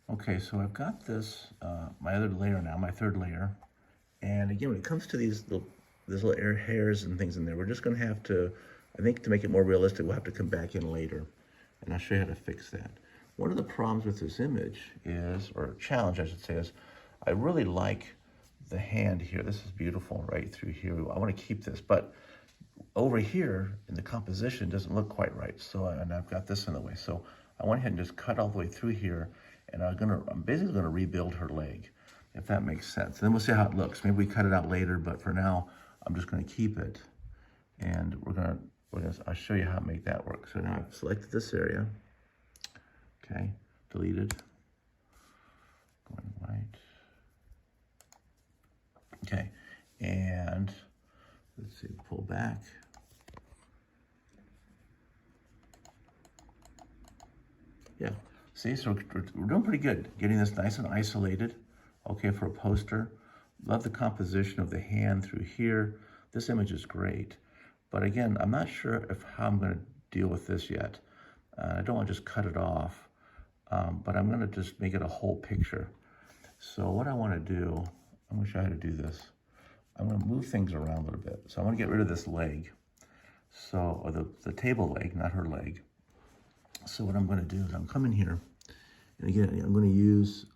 Okay, so I've got this, my other layer now, my third layer. And again, when it comes to these little air hairs and things in there, we're just gonna have to, I think to make it more realistic, we'll have to come back in later. And I'll show you how to fix that. One of the problems with this image is, or challenge I should say, is I really like the hand here. This is beautiful right through here. I wanna keep this, but over here in the composition doesn't look quite right. So, and I've got this in the way. So I went ahead and just cut all the way through here, and I'm basically gonna rebuild her leg, if that makes sense. And then we'll see how it looks. Maybe we cut it out later, but for now, I'm just gonna keep it. And I'll show you how to make that work. So now I've selected this area. Okay, deleted, going right. Okay, and let's see, pull back. Yeah, see, so we're doing pretty good. Getting this nice and isolated, okay, for a poster. Love the composition of the hand through here. This image is great. But again, I'm not sure how I'm gonna deal with this yet. I don't wanna just cut it off, but I'm gonna just make it a whole picture. So what I wanna do, I'm gonna show you how to do this. I'm gonna move things around a little bit. So I wanna get rid of this leg. So, or the table leg, not her leg. So what I'm going to do is I'm coming here, and again, I'm going to use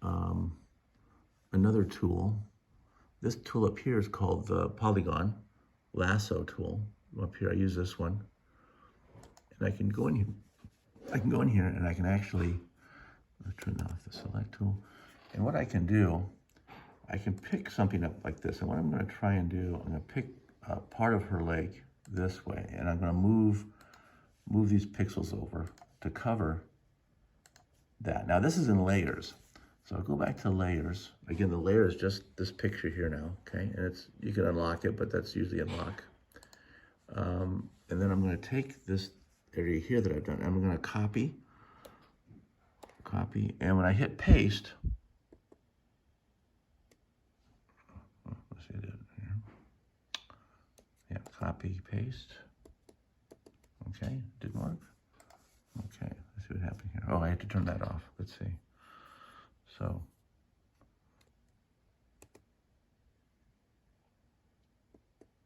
another tool. This tool up here is called the Polygon Lasso tool. Up here, I use this one, and I can go in here. I can go in here, and I can actually turn off the select tool. And what I can do, I can pick something up like this. And what I'm going to try and do, I'm going to pick part of her leg this way, and I'm going to move these pixels over to cover that. Now this is in layers. So I'll go back to layers. Again, the layer is just this picture here now, okay? And you can unlock it, but that's usually unlock. And then I'm gonna take this area here that I've done, I'm gonna copy, and when I hit paste, let's see that here. Yeah, copy, paste. Okay, didn't work. Okay, let's see what happened here. Oh, I had to turn that off. Let's see. So,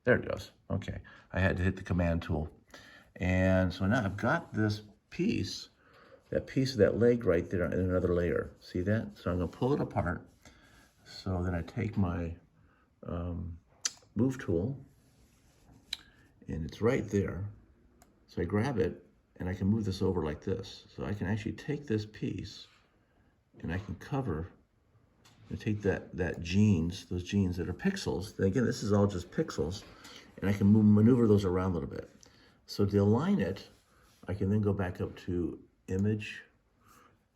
there it goes. Okay, I had to hit the command tool. And so now I've got this piece, that piece of that leg right there in another layer. See that? So I'm gonna pull it apart. So then I take my move tool, and it's right there. So I grab it, and I can move this over like this. So I can actually take this piece, and I can cover, and take those genes that are pixels. And again, this is all just pixels, and I can maneuver those around a little bit. So to align it, I can then go back up to Image,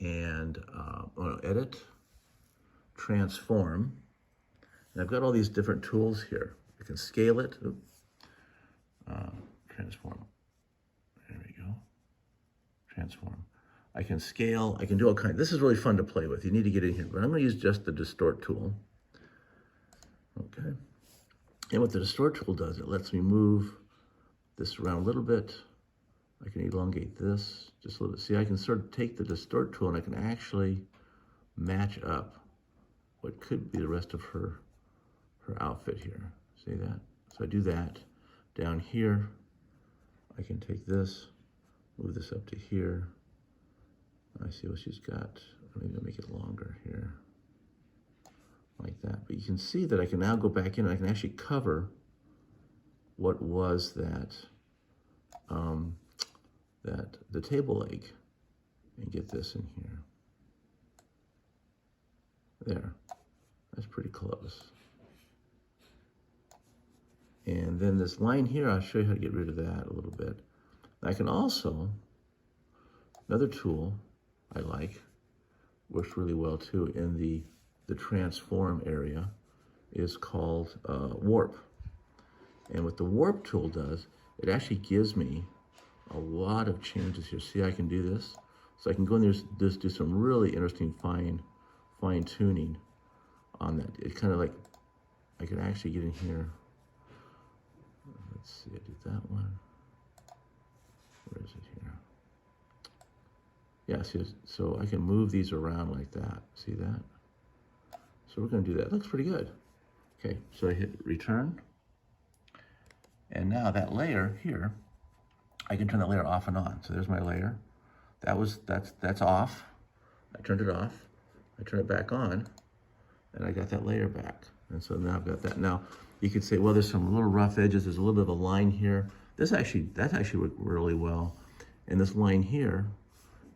and Edit, Transform. And I've got all these different tools here. I can scale it, transform. There we go. Transform. I can scale, I can do all kinds. This is really fun to play with. You need to get in here, but I'm gonna use just the distort tool. Okay. And what the distort tool does, it lets me move this around a little bit. I can elongate this just a little bit. See, I can sort of take the distort tool and I can actually match up what could be the rest of her outfit here. See that? So I do that. Down here, I can take this, move this up to here. I see what she's got. Maybe I'll make it longer here, like that. But you can see that I can now go back in and I can actually cover what was that, the table leg, and get this in here. There, that's pretty close. And then this line here, I'll show you how to get rid of that a little bit. I can also, another tool I like, works really well too in the transform area, is called warp. And what the warp tool does, it actually gives me a lot of changes here. See, I can do this. So I can go in there and just do some really interesting fine tuning on that. It kind of like, I could actually get in here. Let's see, I did that one. Where is it here? Yeah, see, so I can move these around like that. See that? So we're gonna do that. Looks pretty good. Okay, so I hit return. And now that layer here, I can turn that layer off and on. So there's my layer. That's off. I turned it off. I turn it back on, and I got that layer back. And so now I've got that. Now you could say, well, there's some little rough edges. There's a little bit of a line here. That actually worked really well. And this line here,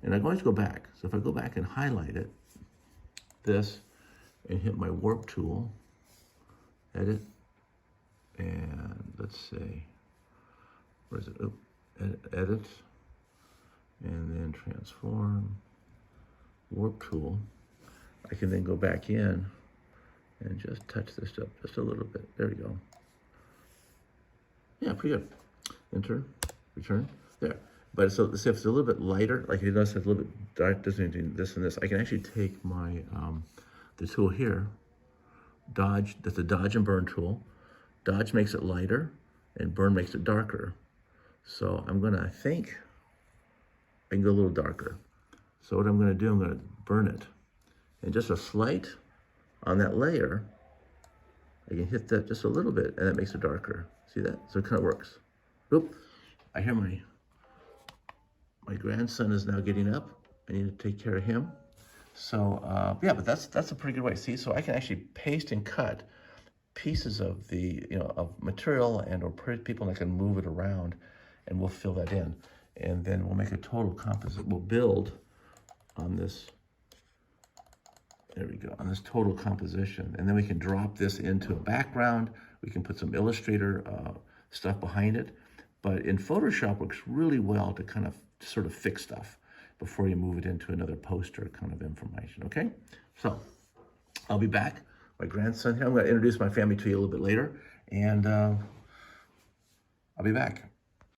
and I'm going to go back. So if I go back and highlight it, this, and hit my warp tool, edit, and let's say, where is it? Oh, edit, and then transform, warp tool. I can then go back in and just touch this up just a little bit. There we go. Yeah, pretty good. Enter, return, there. But so if it's a little bit lighter, like you notice it's a little bit dark, doesn't do this and this, I can actually take my, the tool here, dodge, that's a dodge and burn tool. Dodge makes it lighter and burn makes it darker. So I'm gonna, I think, I can go a little darker. So what I'm gonna do, I'm gonna burn it. And just a slight on that layer, I can hit that just a little bit and that makes it darker. See that? So it kind of works. Oop, I hear my grandson is now getting up. I need to take care of him. So yeah, but that's a pretty good way. See, so I can actually paste and cut pieces of the, of material and or people, and I can move it around and we'll fill that in. And then we'll make a total composite. We'll build on this, there we go, on this total composition. And then we can drop this into a background. We can put some Illustrator stuff behind it. But in Photoshop, works really well to kind of sort of fix stuff before you move it into another poster kind of information, okay? So I'll be back. My grandson here, I'm gonna introduce my family to you a little bit later, and I'll be back.